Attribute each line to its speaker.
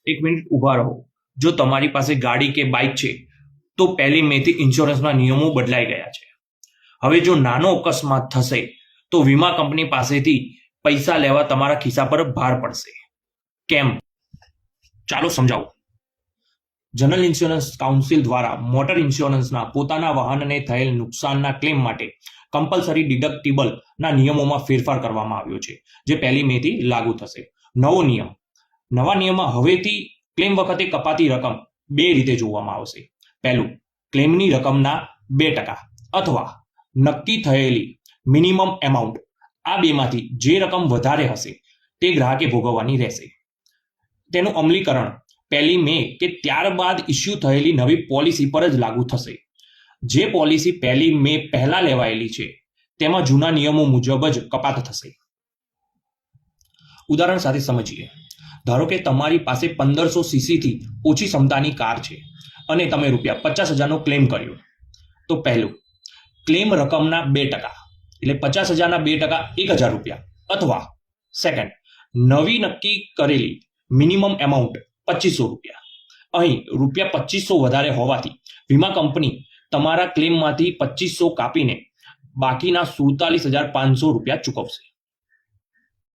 Speaker 1: એક મિનિટ ઊભા રહો. જો તમારી પાસે ગાડી કે બાઇક છે તો 1 મે થી ઇન્સ્યોરન્સના નિયમો બદલાઈ ગયા છે. હવે જો નાનો અકસ્માત થશે તો વીમા કંપની પાસેથી પૈસા લેવા તમારા ખિસ્સા પર ભાર પડશે. કેમ? ચાલો સમજાવું. જનરલ ઇન્સ્યોરન્સ કાઉન્સિલ દ્વારા મોટર ઇન્સ્યોરન્સના પોતાના વાહનને થયેલ નુકસાનના ક્લેમ માટે કમ્પલસરી ડિડક્ટિબલ ના નિયમોમાં ફેરફાર કરવામાં આવ્યો છે, જે 1 મે થી લાગુ થશે. નવા નિયમમાં હવેથી ક્લેમ વખતે કપાતી રકમ 2 રીતે જોવામાં આવશે. પહેલું, ક્લેમની રકમના 2% અથવા નક્કી થયેલી મિનિમમ એમાઉન્ટ. આ બેમાંથી જે રકમ વધારે હશે તે ગ્રાહકે ભોગવવાની રહેશે. તેનું અમલીકરણ 1 મે કે ત્યારબાદ ઇસ્યુ થયેલી નવી પોલિસી પર જ લાગુ થશે. જે પોલિસી 1 મે પહેલા લેવાયેલી છે તેમાં જૂના નિયમો મુજબ જ કપાત થશે. ઉદાહરણ સાથે સમજીએ. ધારો કે તમારી પાસે 1500 સીસીથી ઓછી ક્ષમતાની કાર છે અને તમે ₹50,000નો ક્લેમ કર્યો. તો પહેલું, ક્લેમ રકમના 2%, એટલે 50,000ના 2% ₹1,000, અથવા સેકન્ડ, નવી નક્કી કરેલી મિનિમમ એમાઉન્ટ ₹2,500. અહીં ₹2,500 વધારે હોવાથી વીમા કંપની તમારા ક્લેમમાંથી 2,500 કાપીને બાકીના ₹47,500 ચૂકવશે.